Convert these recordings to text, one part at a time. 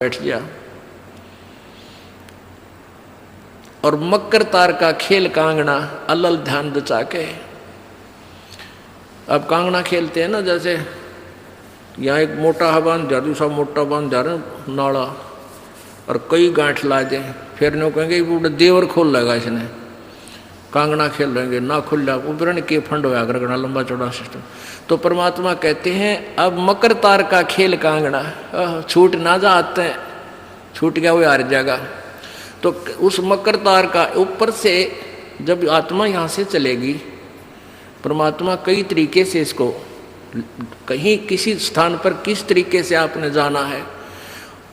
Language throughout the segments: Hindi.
बैठ गया और मकर तार का खेल कांगना अलल ध्यान दचा के। अब कांगना खेलते हैं ना, जैसे यहाँ एक मोटा हा बांध जा, दूसरा मोटा बांध जा रहा नाड़ा और कई गांठ ला दे, फिर नो कहेंगे पूरा देवर खोल लेगा इसने, कांगना खेल रहेंगे ना खुल जा उबरण के फंड होया करना लंबा चौड़ा सिस्टम। तो परमात्मा कहते हैं अब मकर तार का खेल कांगना छूट ना जाते हैं, छूट गया वो हार जाएगा। तो उस मकर तार का ऊपर से जब आत्मा यहाँ से चलेगी, परमात्मा कई तरीके से इसको कहीं किसी स्थान पर किस तरीके से आपने जाना है,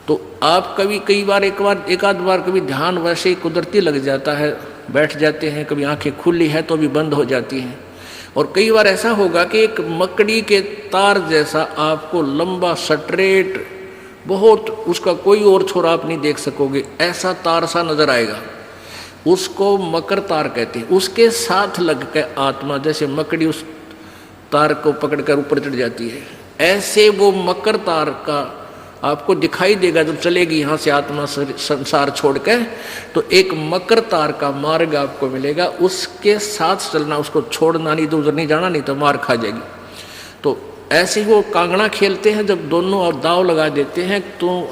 तो आप कभी कई बार एक आध बार कभी ध्यान वैसे ही कुदरती लग जाता है, बैठ जाते हैं, कभी आंखें खुली है तो भी बंद हो जाती हैं। और कई बार ऐसा होगा कि एक मकड़ी के तार जैसा आपको लंबा स्ट्रेट बहुत, उसका कोई और छोर आप नहीं देख सकोगे, ऐसा तार सा नजर आएगा, उसको मकर तार कहते हैं। उसके साथ लग के आत्मा जैसे मकड़ी उस तार को पकड़कर ऊपर चढ़ जाती है, ऐसे वो मकर तार का आपको दिखाई देगा जब चलेगी यहाँ से आत्मा संसार छोड़ के। तो एक मकर तार का मार्ग आपको मिलेगा, उसके साथ चलना, उसको छोड़ना नहीं तो उधर नहीं जाना, नहीं तो मार खा जाएगी। तो ऐसे ही वो कांगड़ा खेलते हैं, जब दोनों और दाव लगा देते हैं, तू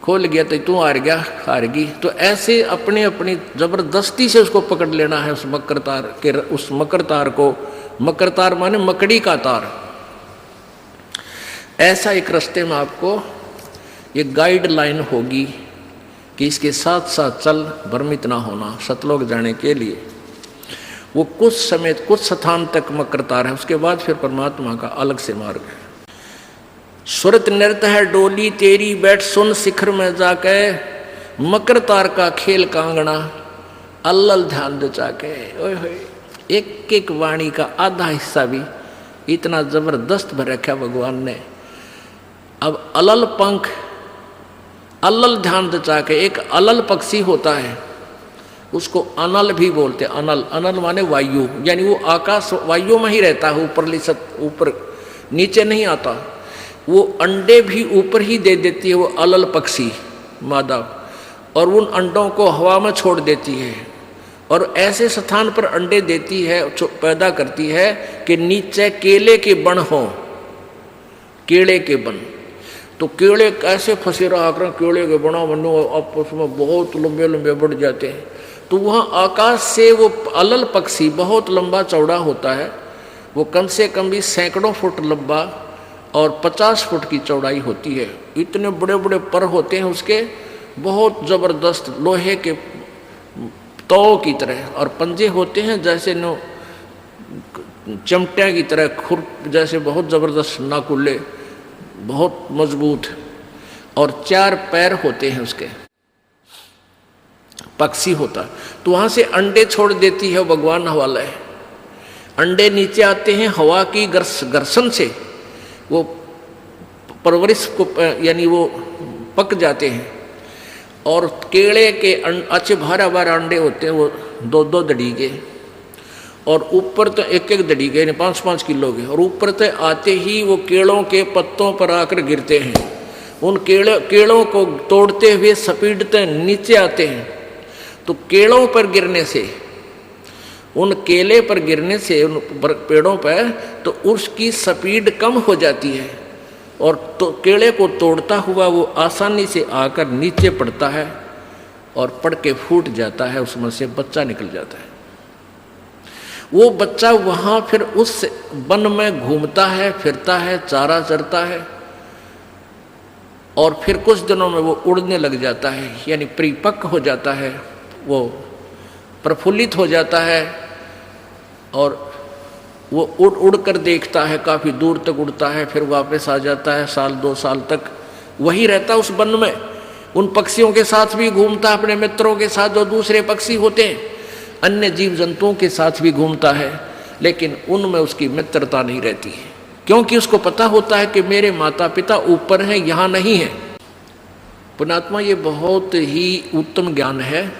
खोल गया तो तू हार गया हारगी, तो ऐसे अपने अपनी जबरदस्ती से उसको पकड़ लेना है उस मकर तार के, उस मकर तार को। मकर तार माने मकड़ी का तार। ऐसा एक रास्ते में आपको ये गाइडलाइन होगी कि इसके साथ साथ चल, भ्रमित ना होना सतलोक जाने के लिए। वो कुछ समय कुछ स्थान तक मकर तार है, उसके बाद फिर परमात्मा का अलग से मार्ग है। सुरत नृत्य है डोली तेरी, बैठ सुन शिखर में जाके, मकर तार का खेल कांगना अल्लल ध्यान दचा के। ओए होए, एक एक वाणी का आधा हिस्सा भी इतना जबरदस्त भर रखा भगवान ने। अब अलल पंख, अलल ध्यान दचा के, एक अलल पक्षी होता है, उसको अनल भी बोलते हैं। अनल, अनल माने वायु, यानी वो आकाश वायु में ही रहता है, ऊपर नीचे नहीं आता। वो अंडे भी ऊपर ही दे देती है वो अलल पक्षी मादा, और उन अंडों को हवा में छोड़ देती है, और ऐसे स्थान पर अंडे देती है, पैदा करती है कि नीचे केले के बन हो, केले के बन। तो केले कैसे फंसे रहा कर, केले के बना बनो आपस में बहुत लंबे लंबे बढ़ जाते हैं। तो वहाँ आकाश से वो अलल पक्षी बहुत लंबा चौड़ा होता है, वो कम से कम भी सैकड़ों फुट लंबा और 50 फुट की चौड़ाई होती है। इतने बड़े बड़े पर होते हैं उसके, बहुत ज़बरदस्त लोहे के तौ की तरह, और पंजे होते हैं जैसे नो चमटिया की तरह, खुर जैसे बहुत ज़बरदस्त नाकुले, बहुत मजबूत, और 4 पैर होते हैं उसके, पक्षी होता। तो वहाँ से अंडे छोड़ देती है भगवान हवाला है। अंडे नीचे आते हैं हवा की घर्षण से, वो परवरिश को यानी वो पक जाते हैं, और केले के अच्छे भारा भारा अंडे होते हैं, वो 2-2 दड़ी के, और ऊपर तो 1-1 दड़ी के, 5-5 किलो के, और ऊपर तो आते ही वो केलों के पत्तों पर आकर गिरते हैं। उन केलों को तोड़ते हुए सपीटते नीचे आते हैं। तो केलों पर गिरने से, उन केले पर गिरने से, उन पेड़ों पर, तो उसकी स्पीड कम हो जाती है, और तो केले को तोड़ता हुआ वो आसानी से आकर नीचे पड़ता है, और पड़ के फूट जाता है, उसमें से बच्चा निकल जाता है। वो बच्चा वहाँ फिर उस वन में घूमता है, फिरता है, चारा चरता है, और फिर कुछ दिनों में वो उड़ने लग जाता है, यानी परिपक्व हो जाता है, वो प्रफुल्लित हो जाता है, और वो उड़ उड़ कर देखता है, काफ़ी दूर तक उड़ता है, फिर वापस आ जाता है, 1-2 साल तक वही रहता है उस वन में। उन पक्षियों के साथ भी घूमता है, अपने मित्रों के साथ जो दूसरे पक्षी होते हैं, अन्य जीव जंतुओं के साथ भी घूमता है, लेकिन उनमें उसकी मित्रता नहीं रहती है, क्योंकि उसको पता होता है कि मेरे माता पिता ऊपर हैं, यहाँ नहीं है। पुण्यात्मा, ये बहुत ही उत्तम ज्ञान है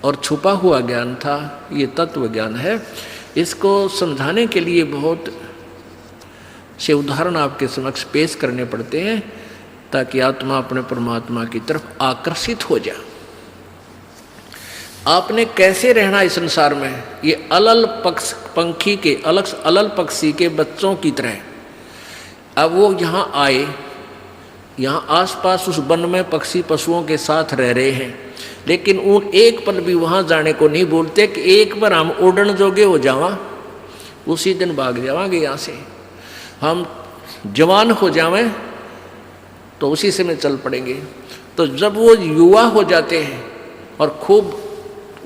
और छुपा हुआ ज्ञान था, ये तत्व ज्ञान है। इसको समझाने के लिए बहुत से उदाहरण आपके समक्ष पेश करने पड़ते हैं। ताकि आत्मा अपने परमात्मा की तरफ आकर्षित हो जाए। आपने कैसे रहना इस संसार में, ये अलल पंखी के अलल पक्षी के बच्चों की तरह। अब वो यहाँ आए, यहाँ आसपास उस वन में पक्षी पशुओं के साथ रह रहे हैं, लेकिन उन एक पल भी वहाँ जाने को नहीं बोलते कि एक बार हम उड़न जोगे हो जावा, उसी दिन भाग जावांगे यहाँ से, हम जवान हो जावें तो उसी समय चल पड़ेंगे। तो जब वो युवा हो जाते हैं और खूब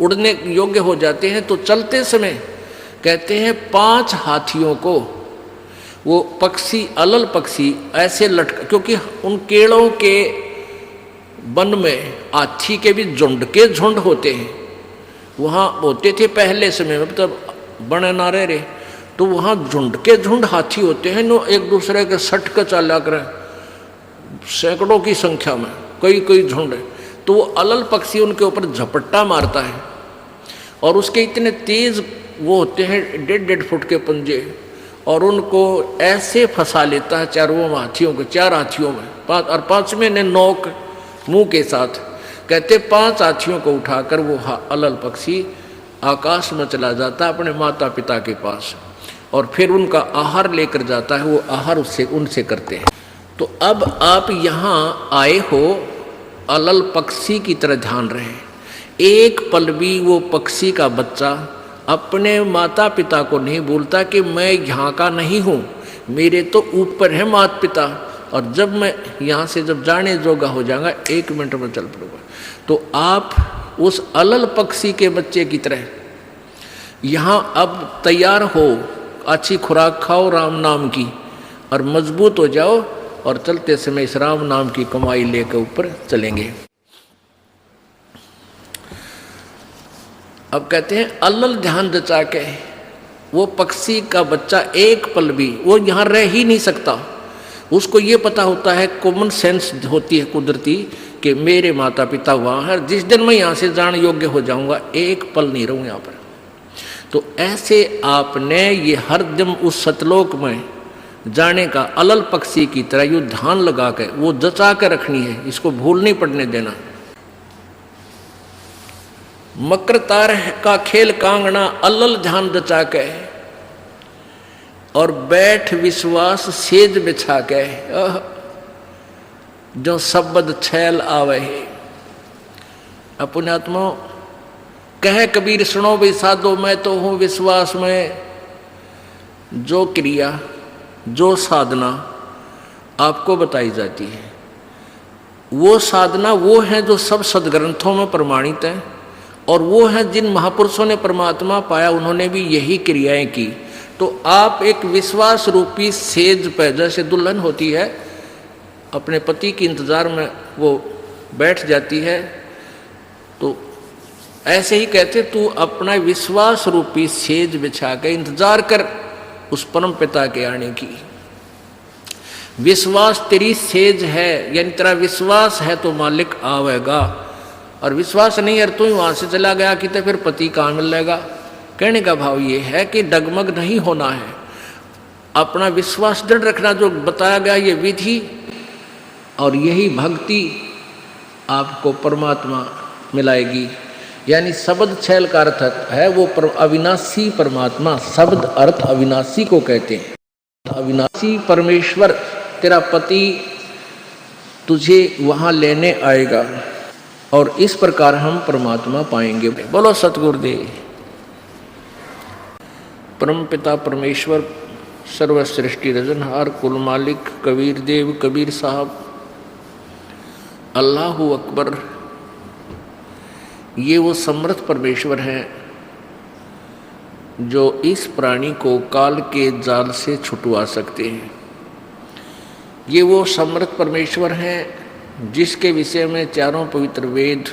उड़ने योग्य हो जाते हैं तो चलते समय कहते हैं 5 हाथियों को वो पक्षी अलल पक्षी ऐसे लटका, क्योंकि उन केड़ों के वन में हाथी के भी झुंड के झुंड होते हैं, वहाँ होते थे पहले समय में, तब बने ना रहे, तो वहाँ झुंड के झुंड हाथी होते हैं, नो एक दूसरे के सट कर चला कर सैकड़ों की संख्या में कई झुंड है। तो वो अलल पक्षी उनके ऊपर झपट्टा मारता है और उसके इतने तेज वो होते हैं 1.5 फुट के पंजे, और उनको ऐसे फंसा लेता है चारों हाथियों के, 4 हाथियों में, 5 और 5वें ने नोक मुंह के साथ। कहते 5 हाथियों को उठाकर वो अलल पक्षी आकाश में चला जाता है अपने माता पिता के पास, और फिर उनका आहार लेकर जाता है, वो आहार उससे उनसे करते हैं। तो अब आप यहाँ आए हो अलल पक्षी की तरह ध्यान रहे, एक पल भी वो पक्षी का बच्चा अपने माता पिता को नहीं बोलता कि मैं यहाँ का नहीं हूँ, मेरे तो ऊपर है माता पिता, और जब मैं यहाँ से जब जाने जोगा हो जाऊंगा 1 मिनट में चल पड़ूंगा। तो आप उस अलल पक्षी के बच्चे की तरह यहाँ अब तैयार हो, अच्छी खुराक खाओ राम नाम की, और मजबूत हो जाओ, और चलते समय इस राम नाम की कमाई लेकर ऊपर चलेंगे। अब कहते हैं अलल ध्यान जचा के वो पक्षी का बच्चा एक पल भी वो यहाँ रह ही नहीं सकता, उसको ये पता होता है, कॉमन सेंस होती है कुदरती, कि मेरे माता पिता वहाँ है, जिस दिन मैं यहाँ से जाने योग्य हो जाऊँगा 1 पल नहीं रहूँ यहाँ पर। तो ऐसे आपने ये हर दिन उस सतलोक में जाने का अलल पक्षी की तरह यू ध्यान लगा के वो जचा के रखनी है, इसको भूल नहीं पड़ने देना। मकर तार का खेल कांगना अलल ध्यान जचा के, और बैठ विश्वास सेज बिछा के, जो शब्द छैल आवे है। अपने आत्मा कह कबीर सुनो भी साधो, मैं तो हूँ विश्वास में, जो क्रिया जो साधना आपको बताई जाती है वो साधना वो है जो सब सदग्रंथों में प्रमाणित है, और वो है जिन महापुरुषों ने परमात्मा पाया उन्होंने भी यही क्रियाएं की। तो आप एक विश्वास रूपी सेज पे, जैसे दुल्हन होती है अपने पति के इंतजार में वो बैठ जाती है, तो ऐसे ही कहते तू अपना विश्वास रूपी सेज बिछा के इंतजार कर उस परम पिता के आने की। विश्वास तेरी सेज है, यानी तेरा विश्वास है तो मालिक आवेगा, और विश्वास नहीं है तू ही वहां से चला गया कि तो फिर पति कहाँ मिलेगा। कहने का भाव ये है कि डगमग नहीं होना है, अपना विश्वास दृढ़ रखना, जो बताया गया ये विधि और यही भक्ति आपको परमात्मा मिलाएगी। यानी शब्द छैल का अर्थ है वो अविनाशी परमात्मा, शब्द अर्थ अविनाशी को कहते हैं। अविनाशी परमेश्वर तेरा पति तुझे वहां लेने आएगा, और इस प्रकार हम परमात्मा पाएंगे। बोलो सतगुरुदेव। परम पिता परमेश्वर सर्वसृष्टि रजनहार कुल मालिक कबीर देव कबीर साहब अल्लाहु अकबर, ये वो समर्थ परमेश्वर हैं जो इस प्राणी को काल के जाल से छुटवा सकते हैं। ये वो समर्थ परमेश्वर हैं जिसके विषय में चारों पवित्र वेद